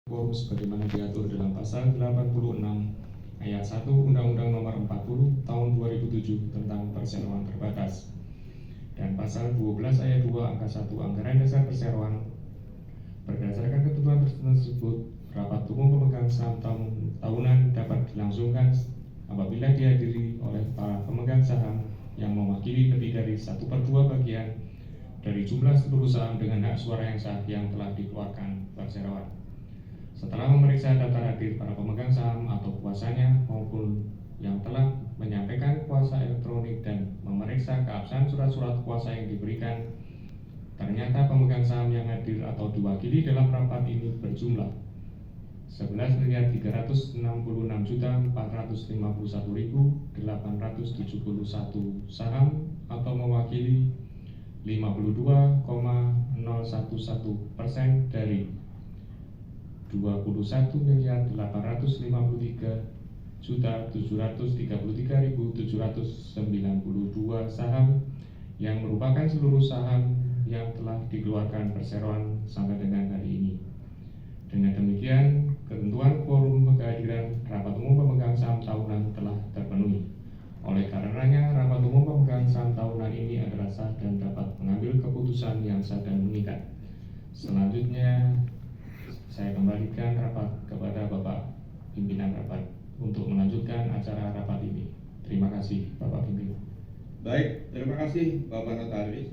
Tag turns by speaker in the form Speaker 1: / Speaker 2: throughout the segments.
Speaker 1: Quorum sebagaimana diatur dalam pasal 86 ayat 1 Undang-Undang Nomor 40 Tahun 2007 tentang perseroan terbatas dan pasal 12 ayat 2 angka 1 Anggaran Dasar Perseroan. Berdasarkan ketentuan tersebut, rapat umum pemegang saham tahunan dapat dilangsungkan apabila dihadiri oleh para pemegang saham yang mewakili lebih dari 1/2 bagian dari jumlah seluruh saham dengan hak suara yang sah yang telah dikeluarkan perseroan. Setelah memeriksa daftar hadir para pemegang saham atau kuasanya maupun yang telah menyampaikan kuasa elektronik dan memeriksa keabsahan surat-surat kuasa yang diberikan, ternyata pemegang saham yang hadir atau diwakili dalam rapat ini berjumlah 11.366.451.871 saham atau mewakili 52,011% dari 21.853.733.792 saham yang merupakan seluruh saham yang telah dikeluarkan perseroan sampai dengan hari ini. Dengan demikian, ketentuan quorum kehadiran rapat umum pemegang saham tahunan telah terpenuhi. Oleh karenanya, rapat umum pemegang saham tahunan ini adalah sah dan dapat mengambil keputusan yang sah dan mengikat. Selanjutnya, saya kembalikan rapat kepada Bapak Pimpinan Rapat untuk melanjutkan acara rapat ini. Terima kasih, Bapak Pimpinan.
Speaker 2: Baik, terima kasih Bapak Notaris.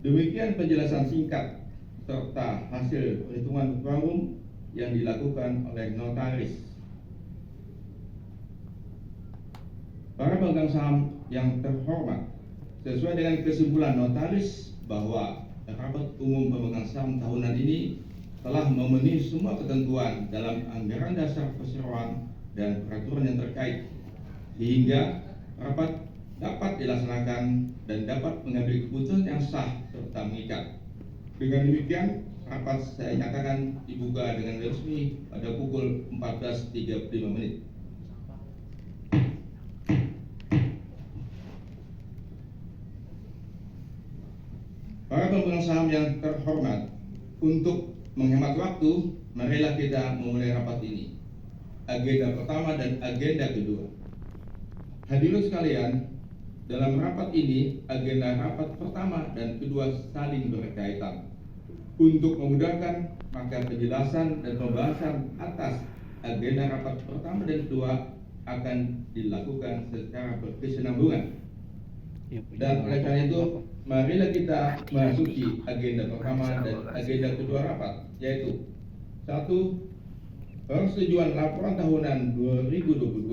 Speaker 2: Demikian penjelasan singkat serta hasil perhitungan quorum yang dilakukan oleh Notaris. Para pemegang saham yang terhormat, sesuai dengan kesimpulan Notaris bahwa rapat umum pemegang saham tahunan ini telah memenuhi semua ketentuan dalam anggaran dasar perseroan dan peraturan yang terkait, sehingga rapat dapat dilaksanakan dan dapat mengambil keputusan yang sah serta mengikat. Dengan demikian, rapat saya nyatakan dibuka dengan resmi pada pukul 14.35. Para pemegang saham yang terhormat, untuk menghemat waktu, marilah kita memulai rapat ini. Agenda pertama dan agenda kedua. Hadirin sekalian, dalam rapat ini, agenda rapat pertama dan kedua saling berkaitan. Untuk memudahkan, maka penjelasan dan pembahasan atas agenda rapat pertama dan kedua akan dilakukan secara berkesinambungan. Dan oleh karena itu, marilah kita memasuki agenda pertama dan agenda kedua rapat, yaitu 1. Persetujuan laporan tahunan 2022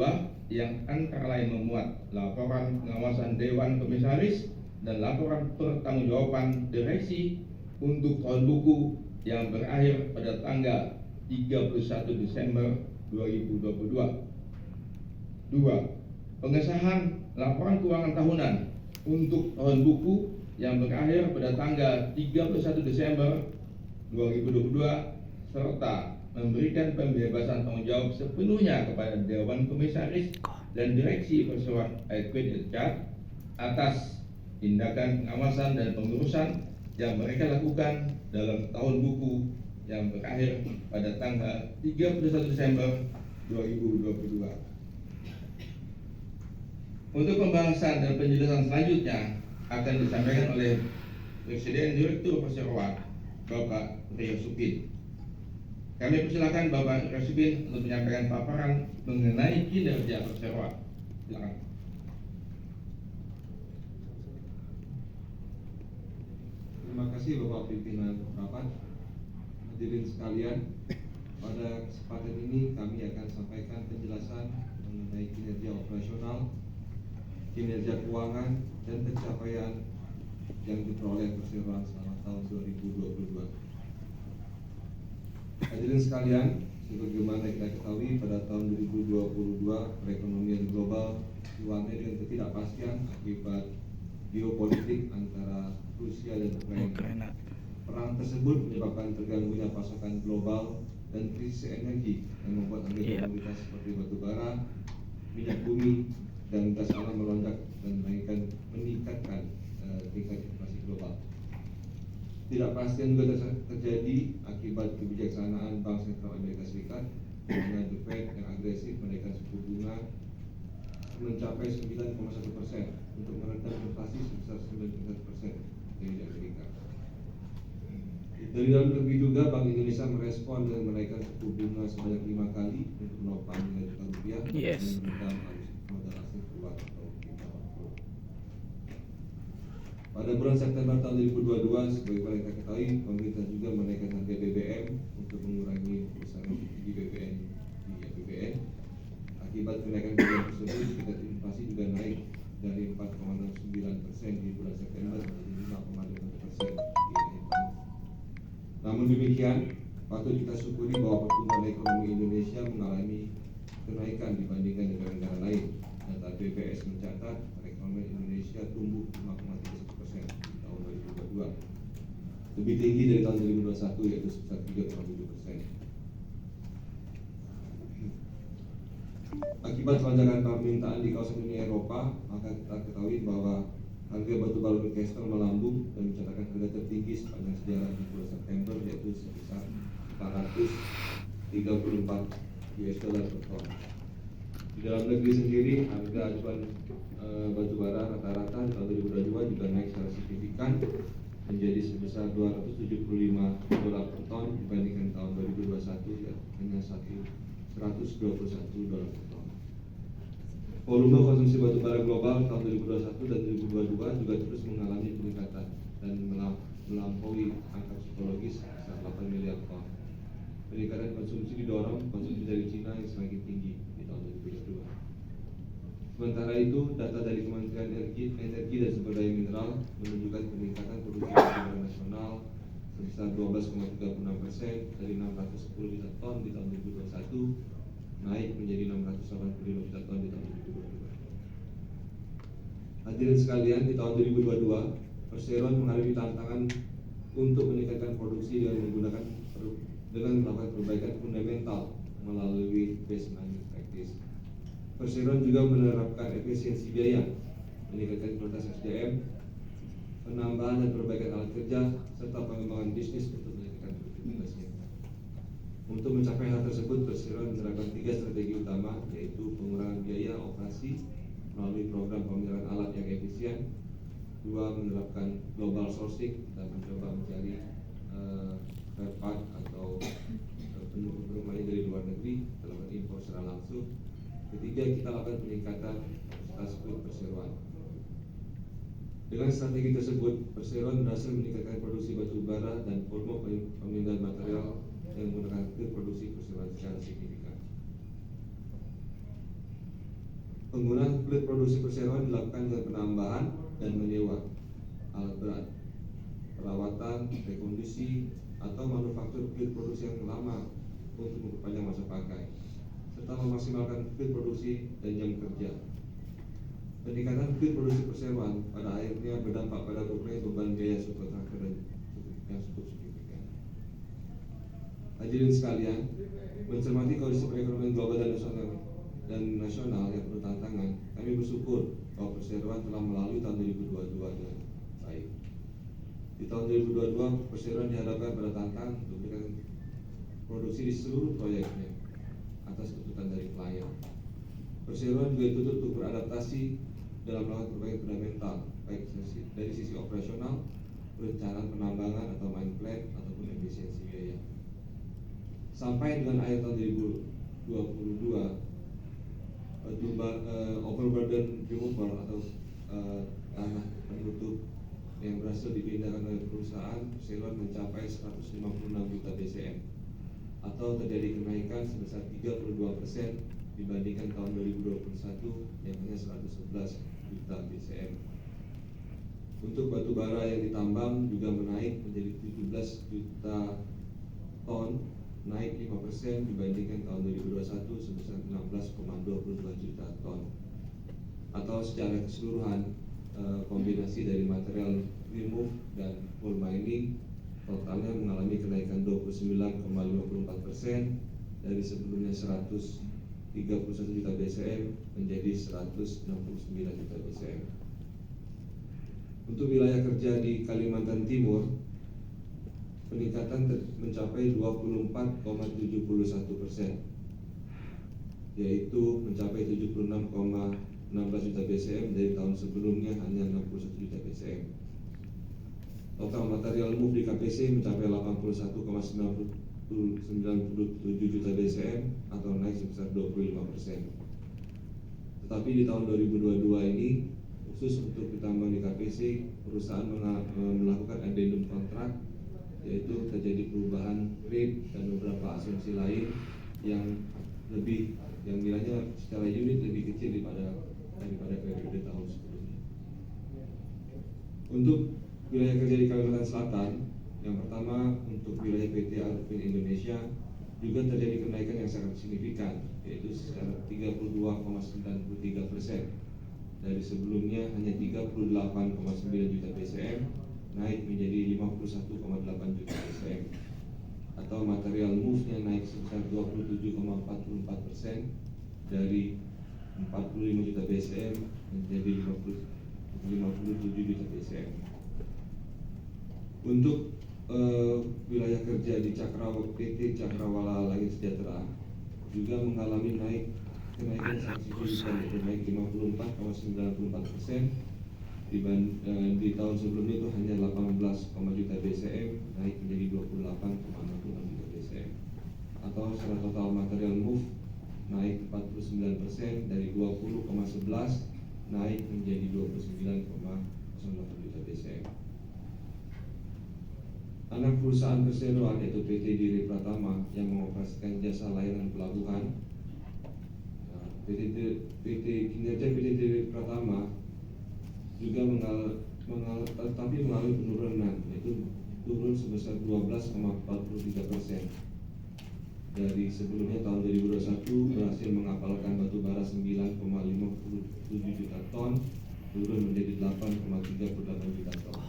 Speaker 2: yang antara lain memuat laporan pengawasan Dewan Komisaris dan laporan pertanggungjawaban direksi untuk tahun buku yang berakhir pada tanggal 31 Desember 2022. 2. Pengesahan laporan keuangan tahunan untuk tahun buku yang berakhir pada tanggal 31 Desember 2022 serta memberikan pembebasan tanggung jawab sepenuhnya kepada Dewan Komisaris dan Direksi Perseroan Equity Chart atas tindakan pengawasan dan pengurusan yang mereka lakukan dalam tahun buku yang berakhir pada tanggal 31 Desember 2022. Untuk pembahasan dan penjelasan selanjutnya akan disampaikan oleh Presiden Direktur Perseroan, Bapak Rio Supin. Kami persilakan Bapak Rio Supin untuk menyampaikan paparan mengenai kinerja perseroan. Silakan.
Speaker 3: Terima kasih Bapak Pimpinan Rapat. Hadirin sekalian, pada kesempatan ini kami akan sampaikan penjelasan mengenai kinerja operasional, kinerja keuangan, dan pencapaian yang diperoleh perseroan selama tahun 2022. Hadirin sekalian, sebagaimana kita ketahui pada tahun 2022 perekonomian global diwarnai dengan ketidakpastian akibat geopolitik antara Rusia dan Ukraina. Perang tersebut menyebabkan terganggunya pasokan global dan krisis energi yang membuat harga komoditas seperti batu bara, minyak bumi, dan gas alam melonjak dan meningkatkan tingkat inflasi global. Ketidakpastian juga terjadi akibat kebijaksanaan mencapai 9,1% untuk meredam inflasi sebesar 9,1% dari Amerika. Dari dalam negeri juga, Bank Indonesia merespon dengan menaikkan suku bunga sebanyak 5 kali untuk menopang nilai tukar rupiah
Speaker 4: Yes.
Speaker 3: dan meredam arus modal asing keluar atau kita makro. Pada bulan September tahun 2022, sebagaimana kita ketahui, pemerintah juga menaikkan harga BBM untuk mengurangi besaran subsidi BBM di APBN. Akibat kenaikan BBM tersebut, tingkat inflasi juga naik dari 4,69% di bulan September menjadi 5,5% di akhir tahun. Namun demikian, patut kita syukuri bahwa pertumbuhan ekonomi Indonesia mengalami kenaikan dibandingkan negara-negara lain. Data BPS mencatat perekonomian Indonesia tumbuh 5,31% di tahun 2022, lebih tinggi dari tahun 2021 yaitu sebesar 3,7%. Akibat lonjakan permintaan di kawasan Uni Eropa, maka kita ketahui bahwa harga batu bara Newcastle melambung dan mencatatkan harga tertinggi sepanjang sejarah di bulan September, yaitu sebesar 434 US dollar per ton. Di dalam negeri sendiri, harga acuan batu bara rata-rata di tahun 2022 juga naik secara signifikan menjadi sebesar 275 dolar per ton dibandingkan tahun 2021 yang hanya 121 dolar per ton. Volume konsumsi batu bara global tahun 2021 dan 2022 juga terus mengalami peningkatan dan melampaui angka psikologis sebesar 8 miliar ton. Peningkatan konsumsi didorong konsumsi dari Cina yang semakin tinggi di tahun 2022. Sementara itu, data dari Kementerian Energi dan Sumber Daya Mineral menunjukkan peningkatan produksi batu bara nasional sebesar 12,36% dari 610 juta ton di tahun 2021 naik menjadi 685 juta ton di tahun 2022. Hadirin sekalian, di tahun 2022, Perseroan menghadapi tantangan untuk meningkatkan produksi dengan melakukan perbaikan fundamental melalui best management practice. Perseroan juga menerapkan efisiensi biaya, meningkatkan kualitas SDM, penambahan dan perbaikan alat kerja, serta pengembangan bisnis untuk meningkatkan produktivitasnya. Untuk mencapai hal tersebut, Perseroan menerapkan 3 strategi utama, yaitu pengurangan biaya operasi melalui program pemeliharaan alat yang efisien, 2. menerapkan global sourcing dan mencoba mencari spare part atau pendukung rumahnya dari luar negeri, melakukan impor secara langsung. 3. kita lakukan peningkatan kapasitas fleet Perseroan. Dengan strategi tersebut, Perseroan berhasil meningkatkan produksi batu bara dan volume pemindahan material yang menggunakan fleet produksi Perseroan secara signifikan. Penggunaan fleet produksi Perseroan dilakukan dengan penambahan dan menyewa alat berat, perawatan, rekondisi, atau manufaktur fleet produksi yang lama untuk memperpanjang masa pakai, serta memaksimalkan fleet produksi dan jam kerja. Peningkatan fleet produksi Perseroan pada akhirnya berdampak pada berkurangnya beban biaya subkontraktor yang cukup signifikan. Hadirin sekalian, mencermati kondisi perekonomian global dan nasional yang penuh tantangan, kami bersyukur bahwa Perseroan telah melalui tahun 2022 dengan baik. Di tahun 2022, Perseroan dihadapkan pada tantangan untuk meningkatkan produksi di seluruh proyeknya atas tuntutan dari klien. Perseroan juga dituntut untuk beradaptasi dalam melakukan perbaikan fundamental, baik dari sisi operasional, perencanaan penambangan atau mine plan, ataupun efisiensi biaya. Sampai dengan akhir tahun 2022, overburden removal atau tanah penutup yang berhasil dipindahkan oleh perusahaan Perseroan mencapai 156 juta BCM, atau terjadi kenaikan sebesar 32% dibandingkan tahun 2021 yang hanya 111 juta BCM. Untuk batu bara yang ditambang juga menaik menjadi 17 juta ton, naik 5% dibandingkan tahun 2021 sebesar 16,22 juta ton. Atau secara keseluruhan, kombinasi dari material remove dan coal mining totalnya mengalami kenaikan 29,54% dari sebelumnya 131 juta BCM menjadi 169 juta BCM. Untuk wilayah kerja di Kalimantan Timur, peningkatan mencapai 24,71%, yaitu mencapai 76,5 16 juta BCM dari tahun sebelumnya hanya 61 juta BCM. Total material move di KPC mencapai 81,97 juta BCM atau naik sebesar 25%. Tetapi di tahun 2022 ini, khusus untuk ditambah di KPC, perusahaan melakukan addendum kontrak, yaitu terjadi perubahan rate dan beberapa asumsi lain yang nilainya secara unit lebih kecil daripada periode tahun sebelumnya. Untuk wilayah kerja di Kalimantan Selatan, yang pertama untuk wilayah PT Arupin Indonesia juga terjadi kenaikan yang sangat signifikan, yaitu secara 32,93%. Dari sebelumnya hanya 38,9 juta BCM naik menjadi 51,8 juta BCM, atau material move-nya naik sebesar 27,44% dari 45 juta BCM menjadi 57 juta BCM. Untuk wilayah kerja di PT Cakrawala Langit Sejahtera juga mengalami kenaikan sangat signifikan, yaitu naik 54,94%. Di tahun sebelumnya itu hanya 18, juta BCM naik menjadi 28,66 juta BCM, atau secara total material move naik 49% dari 20,11 naik menjadi 29,08 juta BCM. Anak perusahaan perseroan yaitu PT Diri Pratama yang mengoperasikan jasa layanan pelabuhan. Kinerja PT Diri Pratama juga mengalami penurunan, yaitu turun sebesar 12,43%. Dari sebelumnya tahun 2021 berhasil mengapalkan batu bara 9,57 juta ton, turun menjadi 8,38 juta ton.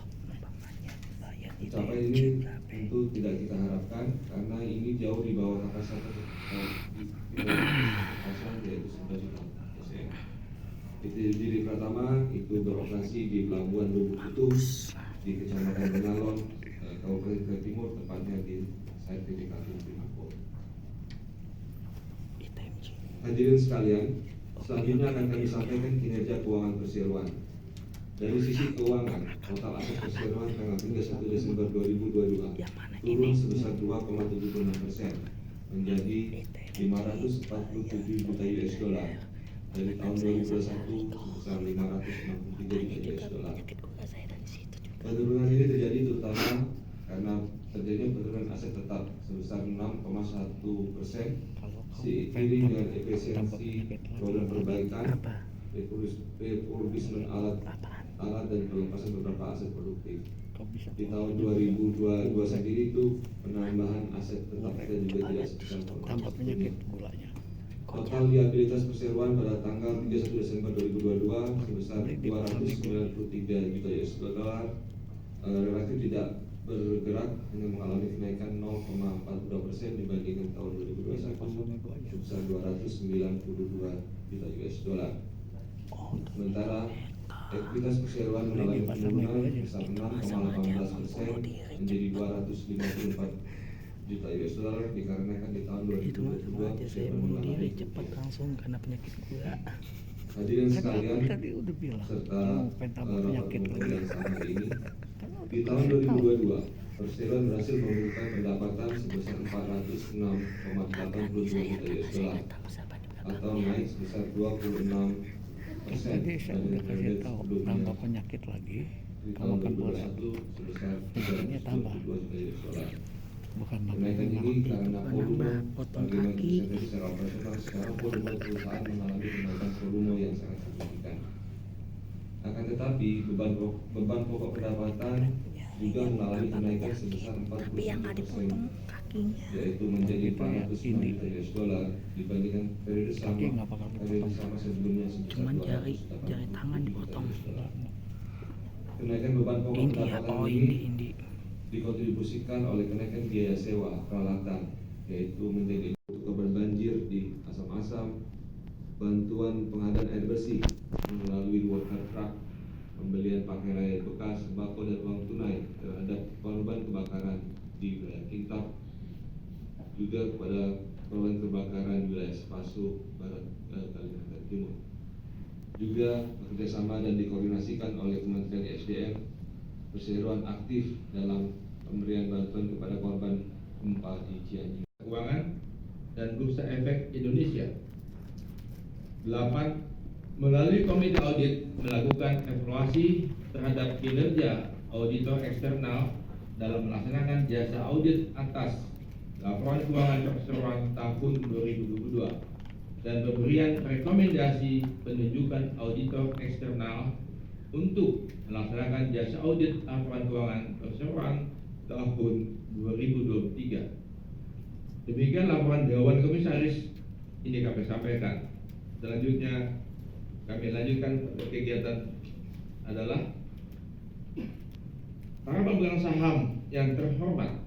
Speaker 3: Pencapaian ini tentu tidak kita harapkan karena ini jauh di bawah kapasitas yaitu 11 juta BCM. PT Diri Pratama itu beroperasi di Pelabuhan Lubuk Utuh di Kecamatan Bengalon, Kabupaten Kutai Timur, tepatnya di site PT Kaltim Primako. Hadirin sekalian, selanjutnya akan kami sampaikan kinerja keuangan perseroan. Dari sisi keuangan, total aset perseroan tanggal 31 Desember 2022 turun sebesar 2,76% menjadi 547 juta US dollar dari tahun 2021 sebesar 563 juta US dollar. Penurunan ini terjadi terutama karena terjadinya penurunan aset tetap sebesar 6,1%, seiring dengan efisiensi program perbaikan, refurbishment alat dan pelepasan beberapa aset produktif. Di tahun 2022 sendiri itu penambahan aset tetap kita juga tidak sebesar total liabilitas perseroan pada tanggal 31 Desember 2022 sebesar 293 juta US dollar, relatif tidak bergerak, hanya mengalami kenaikan 0,42% dibandingkan tahun 2021 sebesar 292 juta US dollar. Sementara ekuitas perseroan mengalami penurunan sebesar 6,18% menjadi 254 juta US dollar dikarenakan di tahun 2022 perseroan mengalami
Speaker 4: cepat langsung karena penyakit gula.
Speaker 3: Hadirin sekalian serta
Speaker 4: penyakit
Speaker 3: yang sama ini, di tahun 2022 perseroan berhasil memberikan pendapatan sebesar 406,82 juta US dollar atau naik sebesar 26%
Speaker 4: Tadi saya udah kasih tahu tambah penyakit lagi, kamu kan boleh penyakitnya tambah, bukan
Speaker 3: kenaikan ini karena volume
Speaker 4: potong
Speaker 3: bagaimana
Speaker 4: kaki.
Speaker 3: secara operasional sekarang volume perusahaan mengalami kenaikan volume yang sangat signifikan. Akan tetapi beban pokok pendapatan juga mengalami kenaikan sebesar 41%, yaitu menjadi 409 juta US dollar dibandingkan periode sama sebelumnya sebesar
Speaker 4: Cuman jari
Speaker 3: 280
Speaker 4: tangan
Speaker 3: juta
Speaker 4: dipotong.
Speaker 3: US dollar. Kenaikan beban pokok pendapatan ini dikontribusikan oleh kenaikan biaya sewa peralatan, yaitu menjadi korban banjir di Asam-Asam, bantuan pengadaan air bersih melalui water truck, pembelian pakaian air bekas, sembako dan uang tunai terhadap korban kebakaran di wilayah Kintap, juga kepada korban kebakaran di wilayah Sepasu Barat Kalimantan Timur. juga bekerjasama dan dikoordinasikan oleh Kementerian SDM perseroan aktif dalam pemberian bantuan kepada korban gempa di Cianjur.
Speaker 2: Keuangan dan Bursa Efek Indonesia. 8. Melalui komite audit melakukan evaluasi terhadap kinerja auditor eksternal dalam melaksanakan jasa audit atas laporan keuangan perseroan tahun 2022 dan pemberian rekomendasi penunjukan auditor eksternal untuk melaksanakan jasa audit laporan keuangan perseroan tahun 2023. Demikian laporan Dewan Komisaris ini kami sampaikan. Selanjutnya kami lanjutkan pada kegiatan adalah para pemegang saham yang terhormat.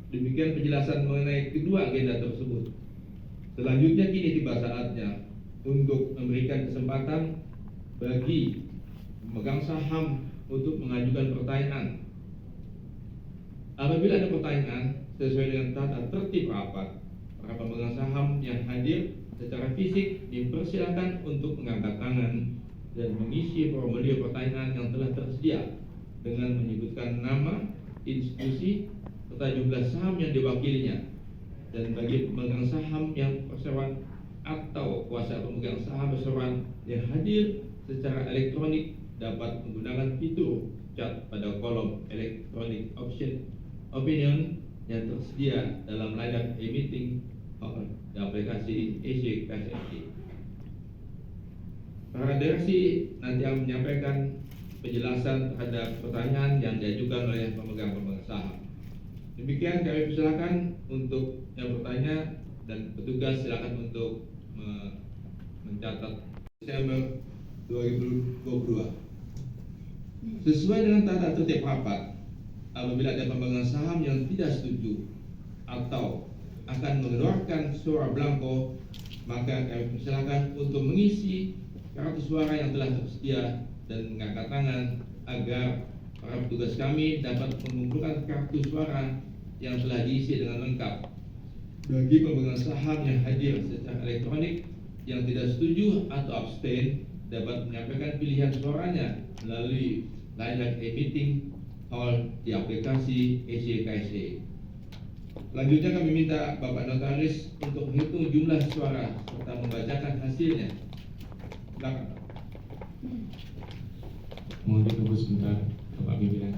Speaker 2: Demikian penjelasan mengenai kedua agenda tersebut. Selanjutnya kini tiba saatnya untuk memberikan kesempatan bagi pemegang saham untuk mengajukan pertanyaan. Apabila ada pertanyaan sesuai dengan tata tertib rapat, para pemegang saham yang hadir secara fisik dipersilakan untuk mengangkat tangan dan mengisi formulir pertanyaan yang telah tersedia dengan menyebutkan nama, institusi, serta jumlah saham yang diwakilinya. Dan bagi pemegang saham yang perseroan atau kuasa pemegang saham perseroan yang hadir secara elektronik dapat menggunakan fitur chat pada kolom electronic opinion yang tersedia dalam layar e-meeting di aplikasi EC-KSSI. Para direksi nanti akan menyampaikan penjelasan terhadap pertanyaan yang diajukan oleh pemegang saham. Demikian kami persilakan untuk yang bertanya dan petugas silakan untuk mencatat Desember 2022. Sesuai dengan tata tertib rapat, apabila ada pemegang saham yang tidak setuju atau akan mengeluarkan suara blanko, maka kami persilakan untuk mengisi kartu suara yang telah tersedia dan mengangkat tangan agar para petugas kami dapat mengumpulkan kartu suara yang telah diisi dengan lengkap. Bagi pemegang saham yang hadir secara elektronik yang tidak setuju atau abstain dapat menyampaikan pilihan suaranya melalui layar e-meeting hall di aplikasi EC-KSE. Selanjutnya kami minta Bapak Notaris untuk menghitung jumlah suara serta membacakan hasilnya. Silakan.
Speaker 1: Mohon ditunggu sebentar, Bapak Pimpinan.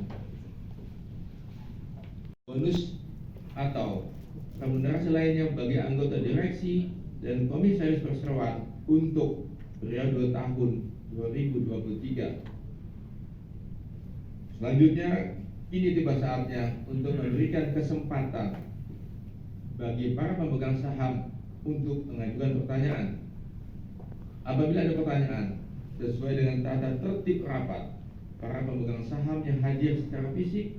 Speaker 2: Bonus atau remunerasi lainnya bagi anggota direksi dan komisaris perseroan untuk periode tahun 2023. Selanjutnya, kini tiba saatnya untuk memberikan kesempatan bagi para pemegang saham untuk mengajukan pertanyaan. Apabila ada pertanyaan sesuai dengan tata tertib rapat, para pemegang saham yang hadir secara fisik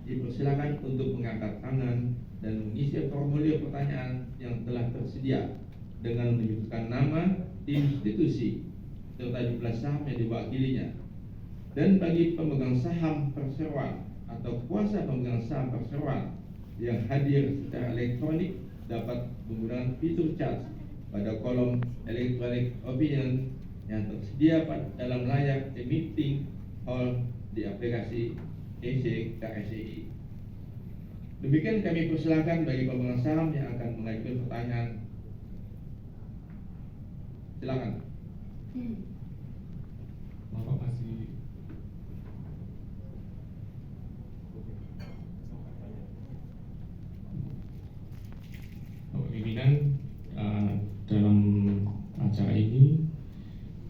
Speaker 2: dipersilakan untuk mengangkat tangan dan mengisi formulir pertanyaan yang telah tersedia dengan menyebutkan nama, institusi, serta jumlah saham yang diwakilinya. Dan bagi pemegang saham perseroan atau kuasa pemegang saham perseroan yang hadir secara elektronik dapat menggunakan fitur chat pada kolom electronic opinion yang tersedia dalam layar e-meeting hall di aplikasi EC-KSI. Demikian kami persilakan bagi pemegang saham yang akan mengajukan pertanyaan. Silakan.
Speaker 1: Bapak masih Bapak Pimpinan, dalam acara ini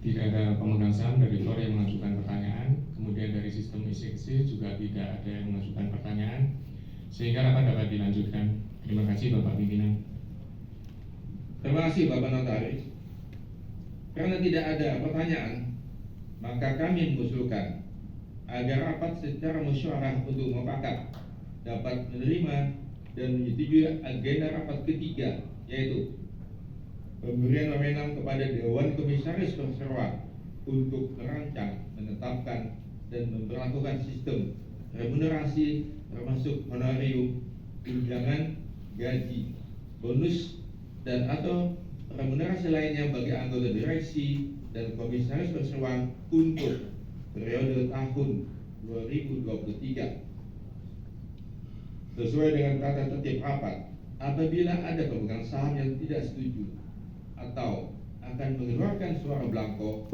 Speaker 1: tidak ada pemegang saham dari luar yang mengajukan pertanyaan, kemudian dari sistem EC juga tidak ada yang mengajukan pertanyaan, sehingga rapat dapat dilanjutkan. Terima kasih Bapak Pimpinan.
Speaker 2: Terima kasih Bapak Notaris. Karena tidak ada pertanyaan, maka kami mengusulkan agar rapat secara musyawarah untuk mufakat dapat menerima dan menyetujui agenda rapat ketiga, yaitu pemberian wewenang kepada Dewan Komisaris Perseroan untuk merancang, menetapkan, dan memperlakukan sistem remunerasi termasuk honorarium, tunjangan, gaji, bonus, dan atau remunerasi lainnya bagi anggota direksi dan Komisaris Perseroan untuk periode tahun 2023. Sesuai dengan tata tertib rapat, apabila ada pemegang saham yang tidak setuju atau akan mengeluarkan suara blanko,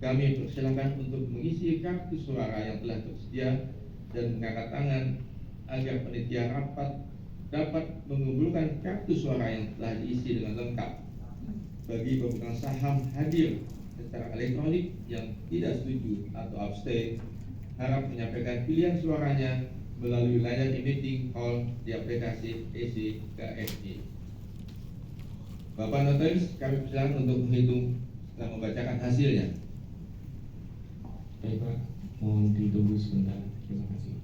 Speaker 2: kami persilakan untuk mengisi kartu suara yang telah tersedia dan mengangkat tangan agar panitia rapat dapat mengumpulkan kartu suara yang telah diisi dengan lengkap. Bagi pemegang saham hadir secara elektronik yang tidak setuju atau abstain, harap menyampaikan pilihan suaranya melalui layar e-meeting hall di aplikasi ECKSI. Bapak Notaris, kami persilakan untuk menghitung dan membacakan hasilnya.
Speaker 1: Baik Pak, mohon ditunggu sebentar. Terima kasih.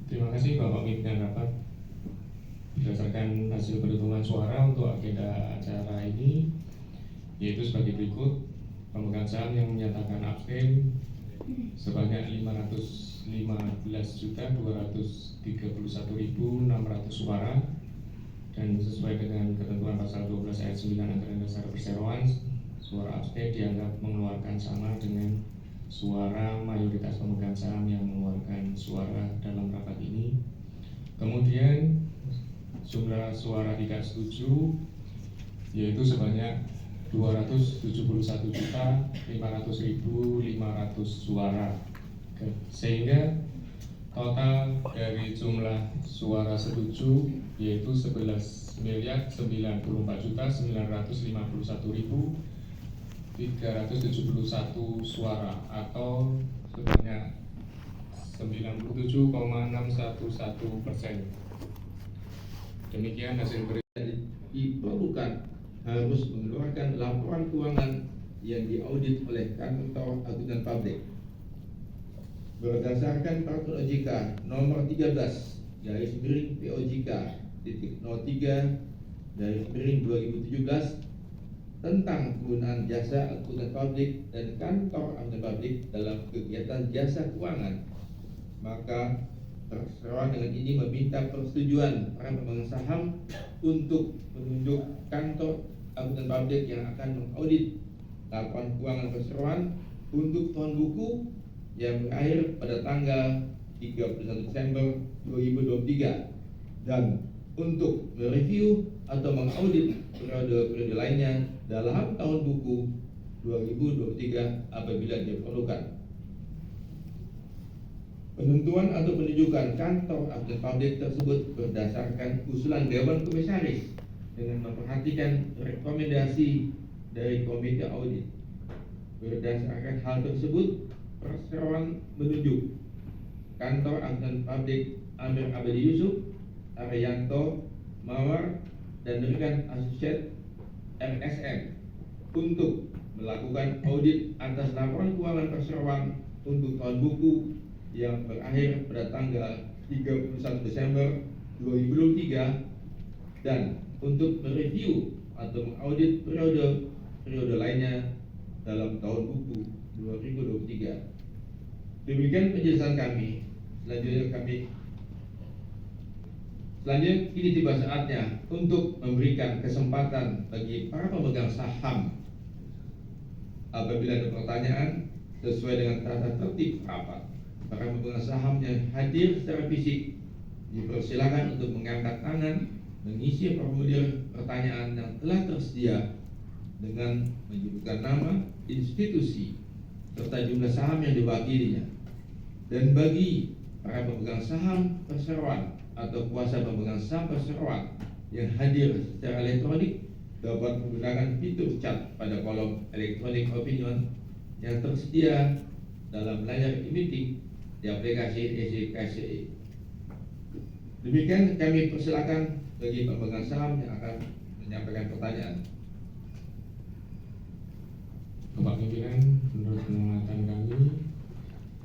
Speaker 1: Terima kasih Bapak Pimpinan Rapat. Berdasarkan hasil perhitungan suara untuk agenda acara ini, yaitu sebagai berikut: pemegang saham yang menyatakan abstain sebanyak 515.231.600 suara, dan sesuai dengan ketentuan pasal 12 ayat 9 Anggaran Dasar Perseroan, suara abstain dianggap mengeluarkan sama dengan suara mayoritas pemegang saham yang mengeluarkan suara dalam rapat ini. Kemudian jumlah suara tidak setuju yaitu sebanyak 271.500.500 suara, sehingga total dari jumlah suara setuju yaitu 11.951.951.371 suara atau sebanyak 97,611%. Demikian hasil
Speaker 2: Diperlukan harus mengeluarkan laporan keuangan yang diaudit oleh kantor akuntan publik. Berdasarkan peraturan OJK nomor 13/POJK.03/2017 tentang penggunaan jasa akuntan publik dan kantor akuntan publik dalam kegiatan jasa keuangan, maka Perseroan dengan ini meminta persetujuan para pemegang saham untuk menunjuk kantor akuntan publik yang akan mengaudit laporan keuangan Perseroan untuk tahun buku yang berakhir pada tanggal 31 Desember 2023 dan untuk mereview atau mengaudit periode-periode lainnya dalam tahun buku 2023 apabila diperlukan. Penentuan atau penunjukan kantor akuntan publik tersebut berdasarkan usulan Dewan Komisaris dengan memperhatikan rekomendasi dari Komite Audit. Berdasarkan hal tersebut, Perseroan menunjuk kantor akuntan publik Amir Abadi Yusuf, Arianto, Mawar, dan Regan Associate RSM untuk melakukan audit atas laporan keuangan Perseroan untuk tahun buku yang berakhir pada tanggal 31 Desember 2023 dan untuk mereview atau mengaudit periode lainnya dalam tahun buku 2023. Demikian penjelasan kami. Selanjutnya kini tiba saatnya untuk memberikan kesempatan bagi para pemegang saham. Apabila ada pertanyaan sesuai dengan tata tertib rapat, para pemegang saham yang hadir secara fisik dipersilakan untuk mengangkat tangan, mengisi formulir pertanyaan yang telah tersedia dengan menyebutkan nama, institusi, serta jumlah saham yang diwakilinya. Dan bagi para pemegang saham Perseroan atau kuasa pemegang saham Perseroan yang hadir secara elektronik dapat menggunakan fitur chat pada kolom elektronik opinion yang tersedia dalam layar e-meeting di aplikasi ECKSI. Demikian kami persilakan bagi pemegang saham yang akan menyampaikan pertanyaan.
Speaker 1: Bapak Pimpinan, menurut pengamatan kami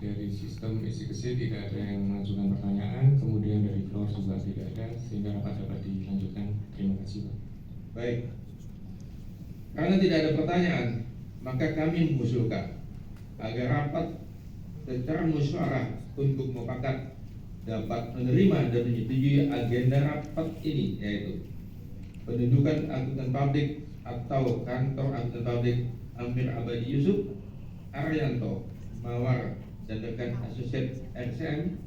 Speaker 1: dari sistem ECKSI tidak ada yang mengajukan pertanyaan, kemudian dari floor juga tidak ada, sehingga rapat dapat dilanjutkan. Terima kasih Pak.
Speaker 2: Baik, Karena tidak ada pertanyaan, maka kami mengusulkan agar rapat secara musyawarah untuk mufakat dapat menerima dan menyetujui agenda rapat ini, yaitu penunjukan akuntan publik atau kantor akuntan publik Amir Abadi Yusuf, Arianto, Mawar, dan rekan asosiat RSM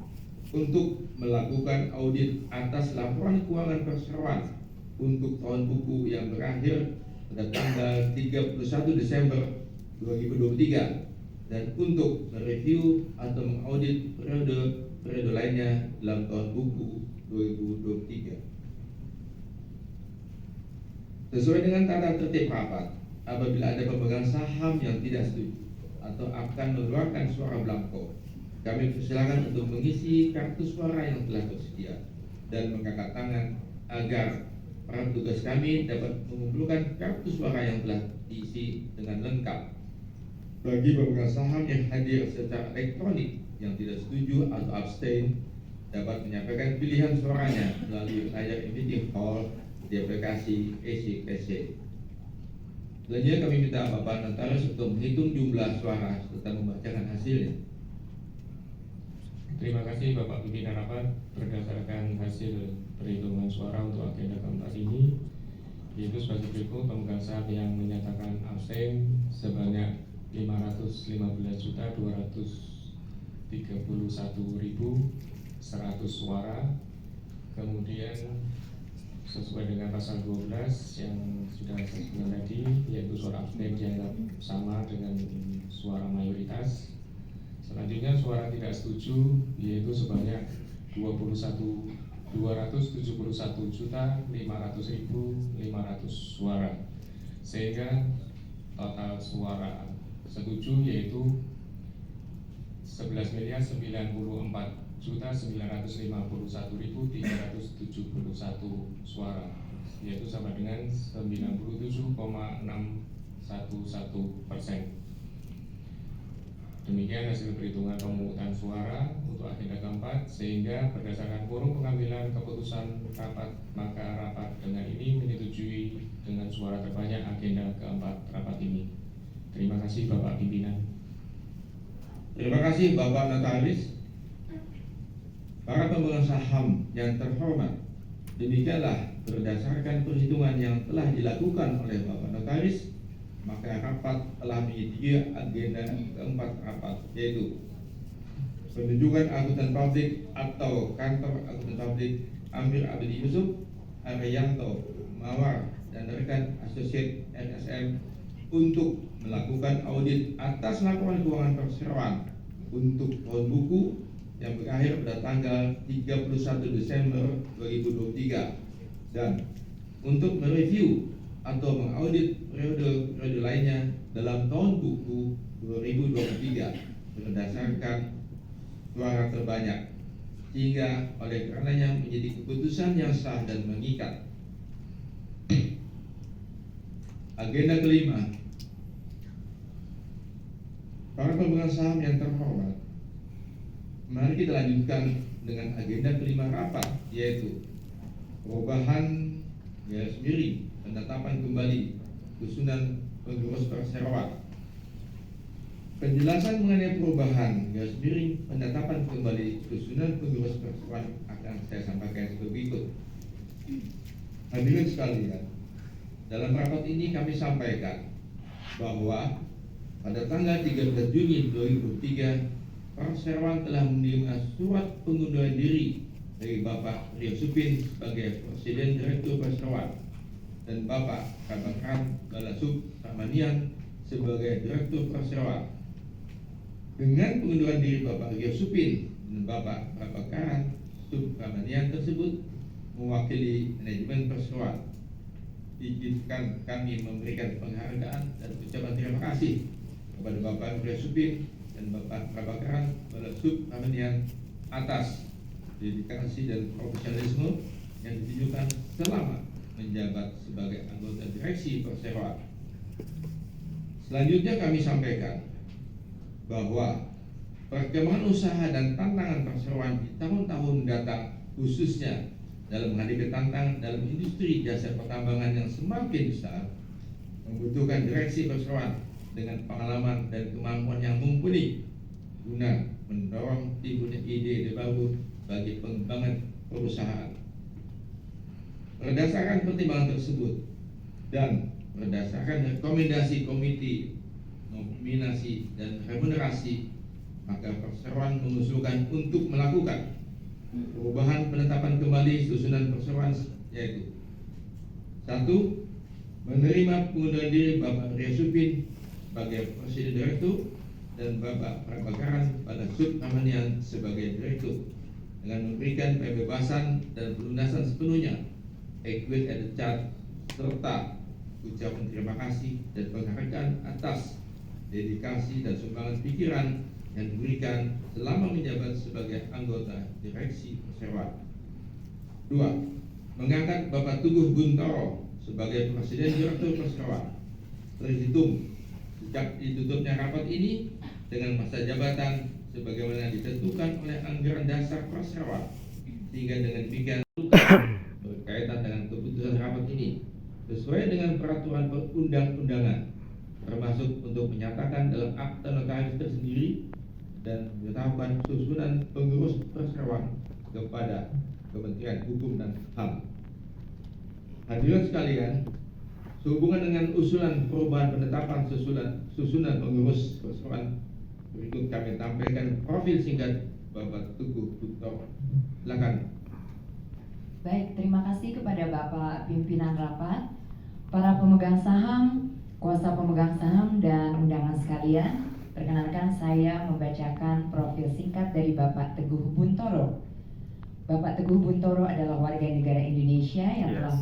Speaker 2: untuk melakukan audit atas laporan keuangan perseroan untuk tahun buku yang berakhir pada tanggal 31 Desember 2023 dan untuk mereview atau mengaudit periode lainnya dalam tahun buku 2023. Sesuai dengan tata tertib rapat, apabila ada pemegang saham yang tidak setuju atau akan mengeluarkan suara blanko, kami persilakan untuk mengisi kartu suara yang telah tersedia dan mengangkat tangan agar para petugas kami dapat mengumpulkan kartu suara yang telah diisi dengan lengkap. Bagi pemegang saham yang hadir secara elektronik yang tidak setuju atau abstain dapat menyampaikan pilihan suaranya melalui layar meeting hall di aplikasi EasyPC. Selanjutnya kami minta Bapak Notaris untuk menghitung jumlah suara serta membacakan hasilnya.
Speaker 1: Terima kasih Bapak Pimpinan Rapat. Berdasarkan hasil perhitungan suara untuk agenda keempat ini, yaitu sebagai berikut: pemegang saham yang menyatakan abstain sebanyak 550.231.100 suara. Kemudian sesuai dengan pasal 12 yang sudah saya sebutkan tadi, yaitu suara abstain dianggap sama dengan suara mayoritas. Selanjutnya suara tidak setuju yaitu sebanyak 271.500.500 suara, sehingga total suara setuju yaitu 11.094.951.371 suara, yaitu sama dengan 97,611%. Demikian hasil perhitungan pemungutan suara untuk agenda keempat, sehingga berdasarkan quorum pengambilan keputusan rapat, maka rapat dengan ini menyetujui dengan suara terbanyak agenda keempat rapat ini. Terima kasih Bapak Pimpinan.
Speaker 2: Terima kasih Bapak Notaris. Para pemegang saham yang terhormat, demikianlah berdasarkan perhitungan yang telah dilakukan oleh Bapak Notaris, maka rapat telah menyetujui agenda keempat rapat, yaitu penunjukan akuntan publik atau kantor akuntan publik Amir Abadi Yusuf, Arianto, Mawar, dan rekan asosiat RSM untuk melakukan audit atas laporan keuangan perseroan untuk tahun buku yang berakhir pada tanggal 31 Desember 2023 dan untuk mereview atau mengaudit periode lainnya dalam tahun buku 2023 berdasarkan suara terbanyak, sehingga oleh karenanya menjadi keputusan yang sah dan mengikat. Agenda kelima, para pemegang saham yang terhormat, mari kita lanjutkan dengan agenda kelima rapat, yaitu perubahan garis miring penetapan kembali susunan pengurus perseroan. Penjelasan mengenai perubahan garis miring penetapan kembali susunan pengurus perseroan akan saya sampaikan sebagai berikut. Hadirin sekalian, dalam rapat ini kami sampaikan bahwa pada tanggal 13 Juni 2023 Perseroan telah menerima surat pengunduran diri dari Bapak Rio Supin sebagai Presiden Direktur Perseroan dan Bapak Kabakran Balasub Ramanian sebagai Direktur Perseroan. Dengan pengunduran diri Bapak Rio Supin dan Bapak Kabakran Subramanian tersebut mewakili manajemen Perseroan, izinkan kami memberikan penghargaan dan ucapan terima kasih kepada Bapak Rio Supin dan Bapak Kabakran Balasub Ramanian atas dedikasi dan profesionalisme yang ditunjukkan selama menjabat sebagai anggota direksi Perseroan. Selanjutnya kami sampaikan bahwa perkembangan usaha dan tantangan Perseroan di tahun-tahun mendatang, khususnya dalam menghadapi tantangan dalam industri jasa pertambangan yang semakin besar, membutuhkan direksi perseroan dengan pengalaman dan kemampuan yang mumpuni guna mendorong timbulnya ide baru bagi pengembangan perusahaan. Berdasarkan pertimbangan tersebut dan berdasarkan rekomendasi Komite Nominasi dan Remunerasi, maka perseroan mengusulkan untuk melakukan perubahan penetapan kembali susunan perseroan, yaitu 1. Menerima pengunduran diri Bapak Ria Supin sebagai Presiden Direktur dan Bapak Prabakaran pada Subramanian sebagai Direktur, dengan memberikan pembebasan dan pelunasan sepenuhnya equity at the chart, serta ucapan terima kasih dan penghargaan atas dedikasi dan sumbangan pikiran yang diberikan selama menjabat sebagai anggota direksi perseroan. 2. Mengangkat Bapak Teguh Buntoro sebagai Presiden Direktur Perseroan terhitung sejak ditutupnya rapat ini dengan masa jabatan sebagaimana ditentukan oleh anggaran dasar perseroan, sehingga dengan demikian berkaitan dengan keputusan rapat ini sesuai dengan peraturan perundang-undangan, termasuk untuk menyatakan dalam akta notaris tersendiri dan menetapkan susunan pengurus perseroan kepada Kementerian Hukum dan HAM. Hadirin sekalian, sehubungan dengan usulan perubahan penetapan susunan pengurus perseroan, berikut kami tampilkan profil singkat Bapak Teguh Buntoro. Silakan.
Speaker 5: Baik, terima kasih kepada Bapak Pimpinan Rapat, para pemegang saham, kuasa pemegang saham, dan undangan sekalian. Perkenankan saya membacakan profil singkat dari Bapak Teguh Buntoro. Bapak Teguh Buntoro adalah warga negara Indonesia yang telah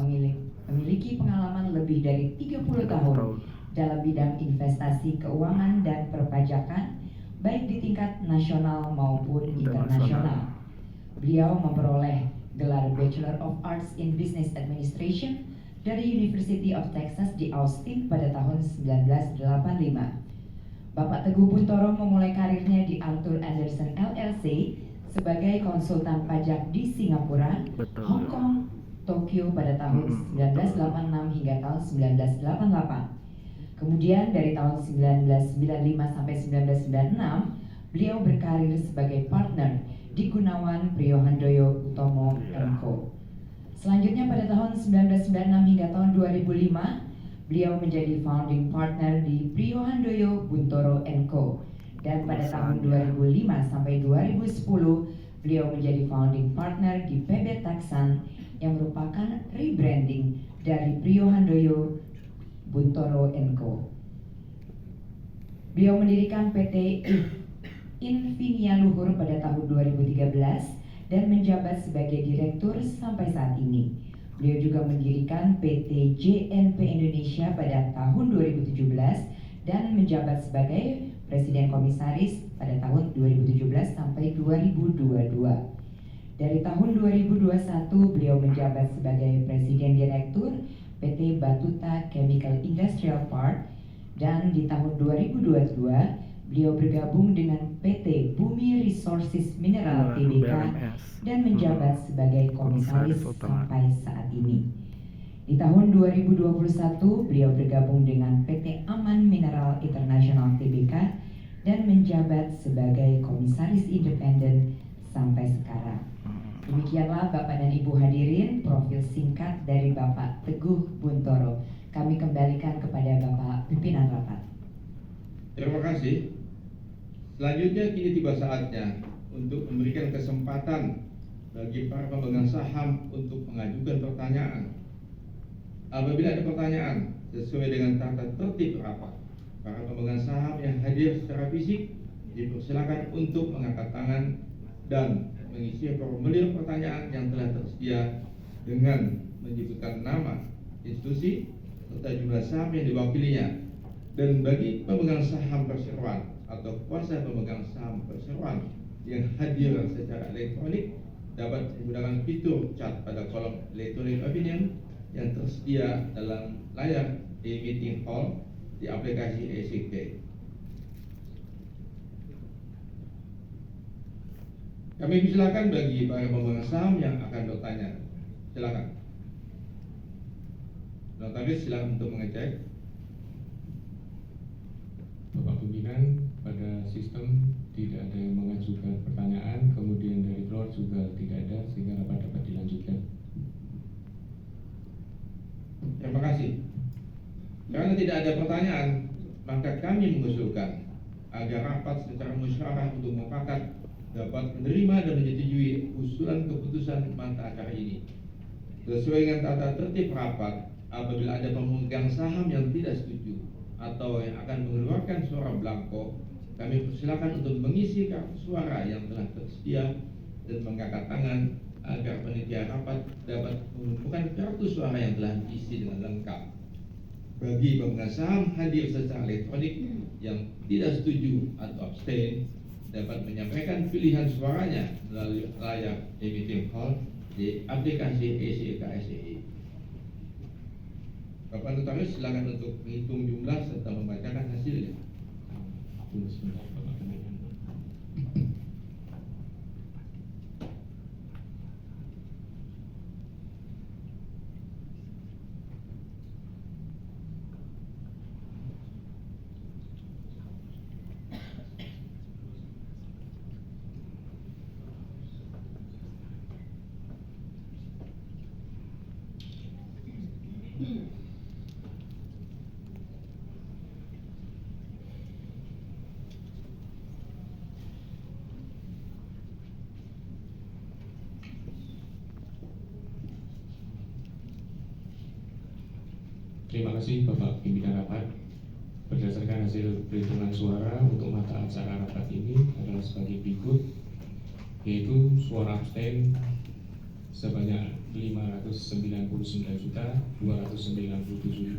Speaker 5: memiliki pengalaman lebih dari 30 tahun dalam bidang investasi, keuangan, dan perpajakan, baik di tingkat nasional maupun internasional. Beliau memperoleh gelar Bachelor of Arts in Business Administration dari University of Texas di Austin pada tahun 1985. Bapak Teguh Buntoro memulai karirnya di Arthur Andersen LLC sebagai konsultan pajak di Singapura, Hong Kong, Tokyo pada tahun 1986 hingga tahun 1988. Kemudian dari tahun 1995 sampai 1996, beliau berkarir sebagai partner di Gunawan Priyohandoyo Utomo & Co. Selanjutnya pada tahun 1996 hingga tahun 2005, beliau menjadi founding partner di Priyohandoyo Buntoro & Co. Dan pada tahun 2005 sampai 2010, beliau menjadi founding partner di PB Taksan yang merupakan rebranding dari Priyohandoyo Buntoro & Co. Beliau mendirikan PT Infinia Luhur pada tahun 2013 dan menjabat sebagai direktur sampai saat ini. Beliau juga mendirikan PT JNP Indonesia pada tahun 2017 dan menjabat sebagai Presiden Komisaris pada tahun 2017 sampai 2022. Dari tahun 2021 beliau menjabat sebagai Presiden Direktur PT Batuta Chemical Industrial Park, dan di tahun 2022 beliau bergabung dengan PT Bumi Resources Mineral Tbk dan menjabat sebagai Komisaris sampai saat ini. Di tahun 2021 beliau bergabung dengan PT Aman Mineral International Tbk dan menjabat sebagai Komisaris Independen sampai sekarang. Demikianlah Bapak dan Ibu hadirin profil singkat dari Bapak Teguh Buntoro. Kami kembalikan kepada Bapak Pimpinan Rapat.
Speaker 2: Terima kasih. Selanjutnya kini tiba saatnya untuk memberikan kesempatan bagi para pemegang saham untuk mengajukan pertanyaan. Apabila ada pertanyaan sesuai dengan tata tertib rapat, para pemegang saham yang hadir secara fisik dipersilakan untuk mengangkat tangan dan mengisi formulir pertanyaan yang telah tersedia dengan menyebutkan nama, institusi, serta jumlah saham yang diwakilinya. Dan bagi pemegang saham perseroan atau kuasa pemegang saham perseroan yang hadir secara elektronik dapat menggunakan fitur chat pada kolom electronic opinion yang tersedia dalam layar e-meeting hall di aplikasi e-Sekde. Kami silakan bagi para pemegang saham yang akan bertanya. Silakan. Notaris silakan untuk mengecek.
Speaker 1: pada sistem tidak ada yang mengajukan pertanyaan, kemudian dari floor juga tidak ada, sehingga rapat dapat dilanjutkan.
Speaker 2: Terima kasih. Karena tidak ada pertanyaan, maka kami mengusulkan agar rapat secara musyawarah untuk mufakat dapat menerima dan menyetujui usulan keputusan mata acara ini. Sesuai dengan tata tertib rapat, apabila ada pemegang saham yang tidak setuju atau yang akan mengeluarkan suara blanko, kami persilakan untuk mengisi kartu suara yang telah tersedia dan mengangkat tangan agar panitia rapat dapat mengumpulkan kartu suara yang telah diisi dengan lengkap. Bagi pemegang saham hadir secara elektronik yang tidak setuju atau abstain dapat menyampaikan pilihan suaranya melalui layar meeting hall di aplikasi SEK SEI. Bapak Notaris silakan untuk menghitung jumlah serta membacakan hasilnya.
Speaker 1: Tunggu sebentar, Bapak Kemenhan. Terima kasih Bapak Pimpinan Rapat. Berdasarkan hasil perhitungan suara untuk mata acara rapat ini adalah sebagai berikut, yaitu suara abstain sebanyak 599.297.900,